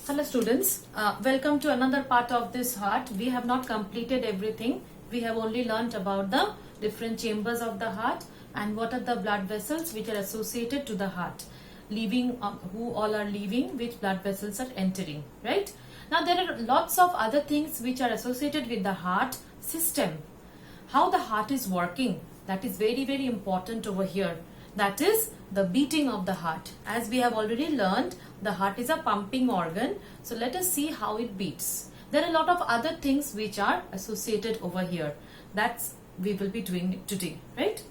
Hello students, welcome to another part of this heart. We have not completed everything. We have only learnt about the different chambers of the heart and what are the blood vessels which are associated to the heart. Who all are leaving, which blood vessels are entering, right? Now there are lots of other things which are associated with the heart system. How the heart is working, that is very important over here. That is the beating of the heart. As we have already learned, the heart is a pumping organ. So let us see how it beats. There are a lot of other things which are associated over here. That's we will be doing today, right?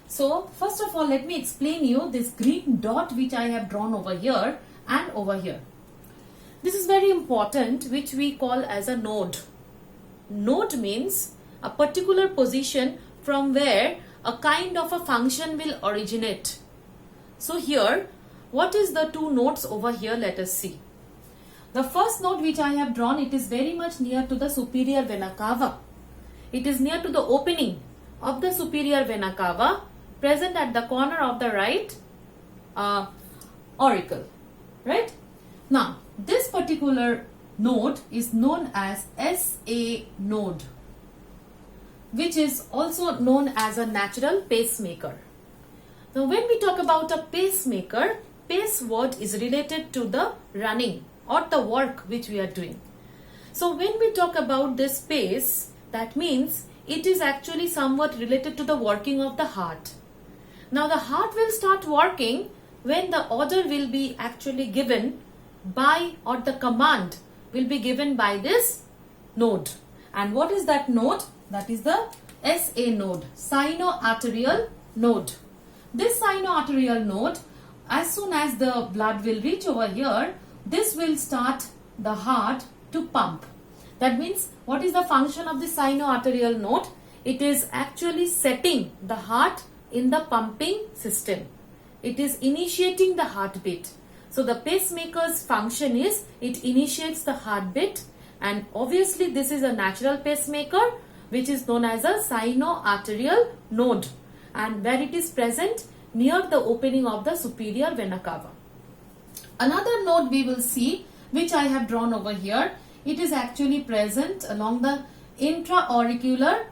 So first of all, let me explain you this green dot which I have drawn over here and over here. This is very important, which we call as a node. Node means a particular position from where a kind of a function will originate. So here, what is the two nodes over here? Let us see. The first node which I have drawn, it is very much near to the superior vena cava. It is near to the opening of the superior vena cava, present at the corner of the right auricle, right? Now, this particular node is known as SA node, which is also known as a natural pacemaker. Now, when we talk about a pacemaker, pace word is related to the running or the work which we are doing. So, when we talk about this pace, that means it is actually somewhat related to the working of the heart. Now, the heart will start working when the order will be actually given by, or the command will be given by this node. And what is that node? That is the SA node, sinoarterial node. This sinoarterial node, as soon as the blood will reach over here, this will start the heart to pump. That means, what is the function of the sinoarterial node? It is actually setting the heart in the pumping system. It is initiating the heartbeat. So the pacemaker's function is, it initiates the heartbeat, and obviously this is a natural pacemaker which is known as a sinoarterial node, and where it is present near the opening of the superior vena cava. Another node we will see, which I have drawn over here, it is actually present along the intra-auricular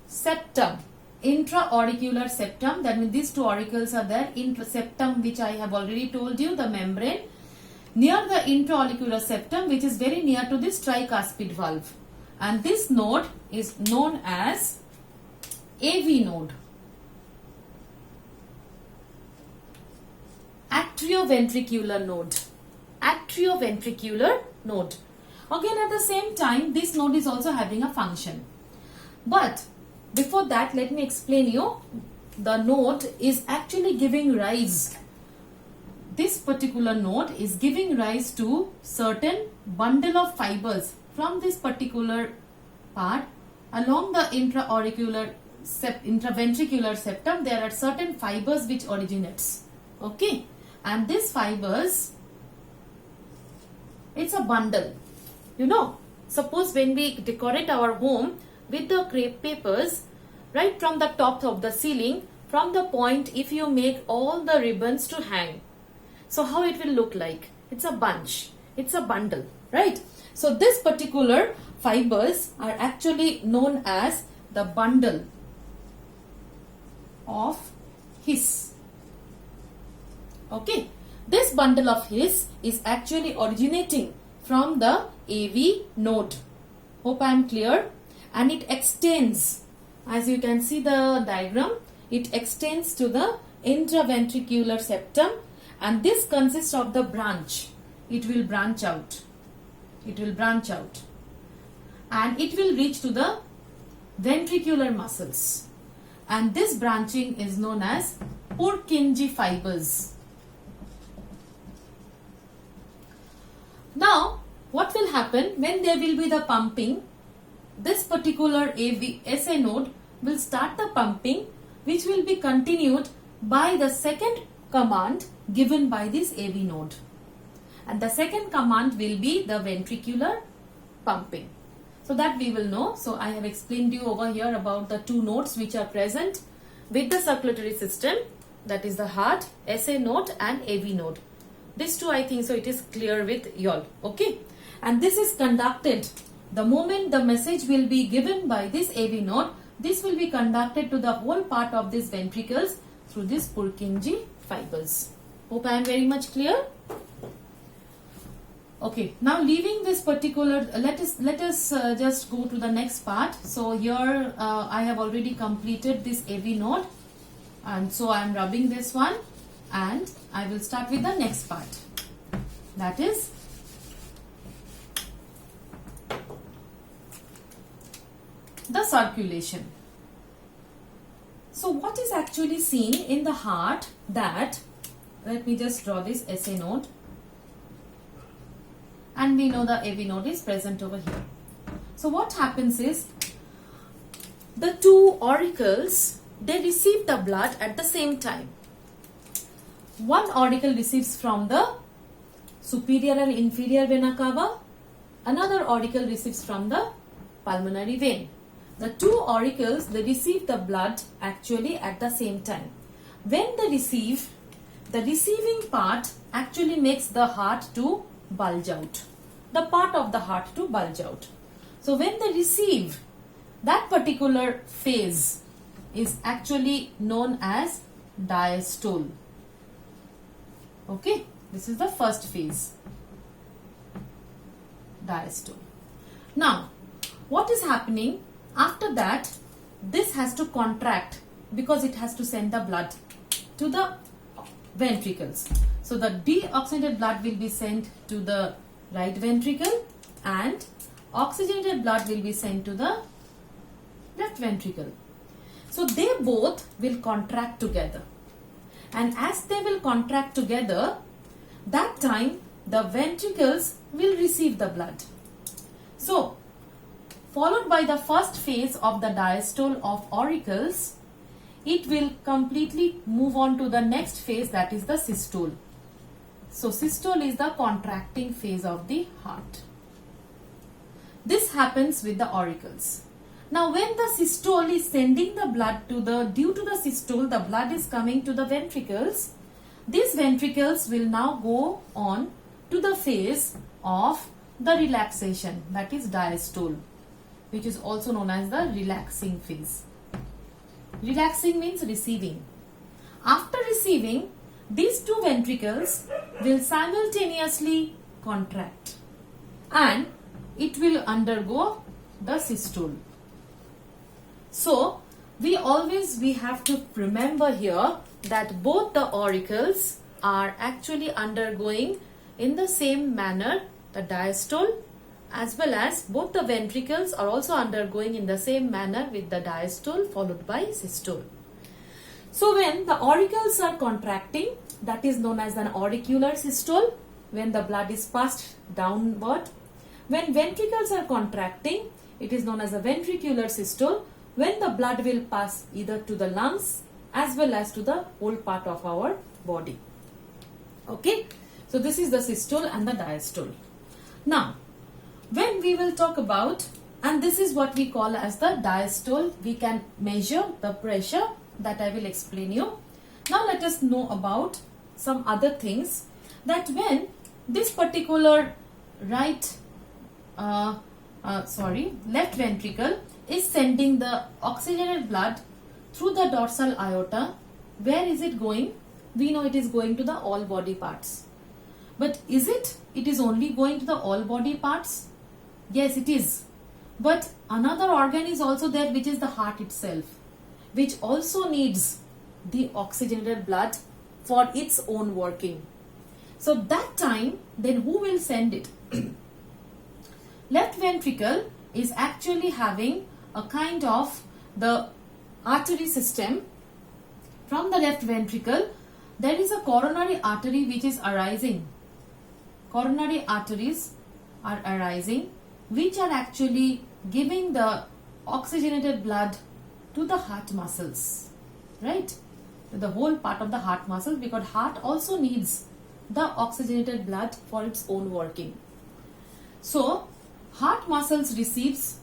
septum. Intra-auricular septum, that means these two auricles are there. Septum, which I have already told you, the membrane. Near the intra-auricular septum, which is very near to this tricuspid valve. And this node is known as AV node. Atrioventricular node. Atrioventricular node. Again, at the same time, this node is also having a function. But before that, let me explain you. The node is actually giving rise. This particular node is giving rise to certain bundle of fibers from this particular part along the intraventricular septum. There are certain fibers which originates. Okay, and these fibers, it's a bundle. You know, suppose when we decorate our home with the crepe papers, right from the top of the ceiling, from the point, if you make all the ribbons to hang, so how it will look like? It's a bunch, it's a bundle, right? So this particular fibers are actually known as the bundle of His. Okay, this bundle of His is actually originating from the AV node. Hope I am clear. And it extends, as you can see the diagram, it extends to the intraventricular septum, and this consists of the branch. It will branch out. It will branch out. And it will reach to the ventricular muscles. And this branching is known as Purkinje fibers. Now, what will happen when there will be the pumping? This particular SA node will start the pumping, which will be continued by the second command given by this AV node. And the second command will be the ventricular pumping. So that we will know. So I have explained you over here about the two nodes which are present with the circulatory system, that is the heart, SA node and AV node. These two, I think so it is clear with y'all. Okay. And this is conducted. The moment the message will be given by this AV node, this will be conducted to the whole part of these ventricles through these Purkinje fibers. Hope I am very much clear. Okay, now leaving this particular, let us just go to the next part. So here I have already completed this AV node, and so I am rubbing this one, and I will start with the next part. That is the circulation. So what is actually seen in the heart, that, let me just draw this SA node, and we know the AV node is present over here. So what happens is, the two auricles, they receive the blood at the same time. One auricle receives from the superior and inferior vena cava, another auricle receives from the pulmonary vein. The two auricles, they receive the blood actually at the same time. When they receive, the receiving part actually makes the heart to bulge out. The part of the heart to bulge out. So when they receive, that particular phase is actually known as diastole. Okay, this is the first phase. Diastole. Now, what is happening? After that, this has to contract because it has to send the blood to the ventricles. So the deoxygenated blood will be sent to the right ventricle and oxygenated blood will be sent to the left ventricle. So they both will contract together. And as they will contract together, that time the ventricles will receive the blood. So, followed by the first phase of the diastole of auricles, it will completely move on to the next phase, that is the systole. So systole is the contracting phase of the heart. This happens with the auricles. Now when the systole is sending the blood to the, due to the systole, the blood is coming to the ventricles. These ventricles will now go on to the phase of the relaxation, that is diastole, which is also known as the relaxing phase. Relaxing means receiving. After receiving, these two ventricles will simultaneously contract and it will undergo the systole. So, we have to remember here that both the auricles are actually undergoing in the same manner the diastole, as well as both the ventricles are also undergoing in the same manner with the diastole followed by systole. So when the auricles are contracting, that is known as an auricular systole, when the blood is passed downward. When ventricles are contracting, it is known as a ventricular systole, when the blood will pass either to the lungs as well as to the whole part of our body. Okay, so this is the systole and the diastole. Now, when we will talk about, and this is what we call as the diastole, we can measure the pressure, that I will explain you. Now let us know about some other things, that when this particular left ventricle is sending the oxygenated blood through the dorsal aorta, where is it going? We know it is going to the all body parts. But is it? It is only going to the all body parts? Yes, it is. But another organ is also there, which is the heart itself, which also needs the oxygenated blood for its own working. So that time, then who will send it? Left ventricle is actually having a kind of the artery system. From the left ventricle, there is a coronary artery which is arising. Coronary arteries are arising, which are actually giving the oxygenated blood to the heart muscles, right? To the whole part of the heart muscles, because heart also needs the oxygenated blood for its own working. So, heart muscles receives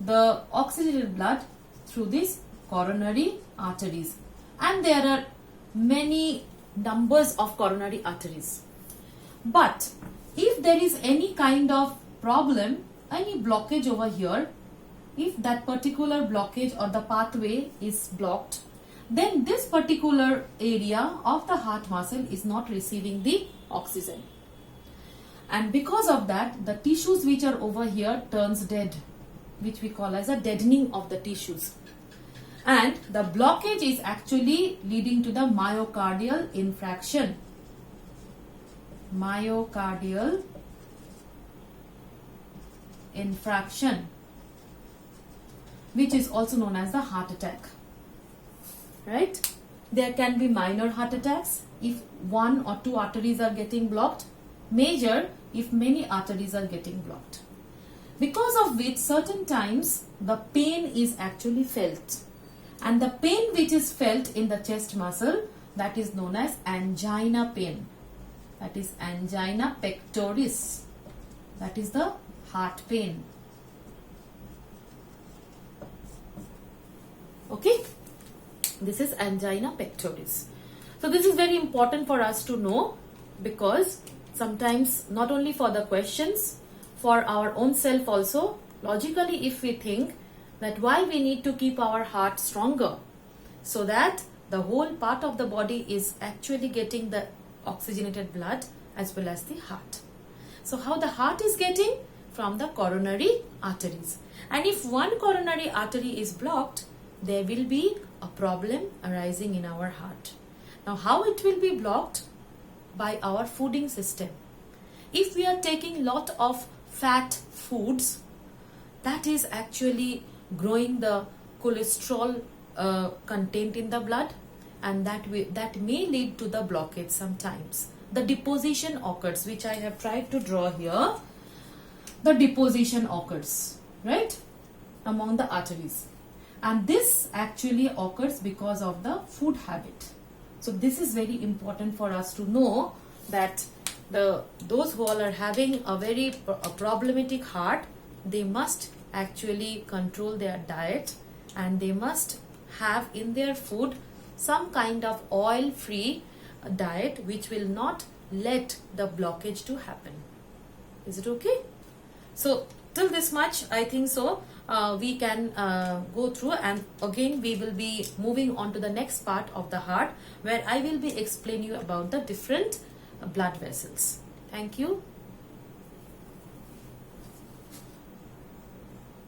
the oxygenated blood through these coronary arteries, and there are many numbers of coronary arteries. But if there is any kind of problem, any blockage over here, if that particular blockage or the pathway is blocked, then this particular area of the heart muscle is not receiving the oxygen. And because of that, the tissues which are over here turns dead, which we call as a deadening of the tissues. And the blockage is actually leading to the myocardial infarction. Myocardial infarction, which is also known as the heart attack. Right? There can be minor heart attacks if 1 or 2 arteries are getting blocked, major if many arteries are getting blocked. Because of which certain times the pain is actually felt. And the pain which is felt in the chest muscle, that is known as angina pain. That is angina pectoris. That is the heart pain. Okay? This is angina pectoris. So this is very important for us to know, because sometimes not only for the questions, for our own self also, logically if we think that why we need to keep our heart stronger, so that the whole part of the body is actually getting the oxygenated blood as well as the heart. So how the heart is getting? From the coronary arteries. And if one coronary artery is blocked, there will be a problem arising in our heart. Now how it will be blocked? By our fooding system. If we are taking lot of fat foods, that is actually growing the cholesterol content in the blood, and that may lead to the blockage sometimes. The deposition occurs, which I have tried to draw here. The deposition occurs, right, among the arteries. And this actually occurs because of the food habit. So this is very important for us to know, that those who all are having a very problematic heart, they must actually control their diet, and they must have in their food some kind of oil-free diet which will not let the blockage to happen. Is it okay? So till this much, I think so we can go through, and again we will be moving on to the next part of the heart, where I will be explaining you about the different blood vessels. Thank you.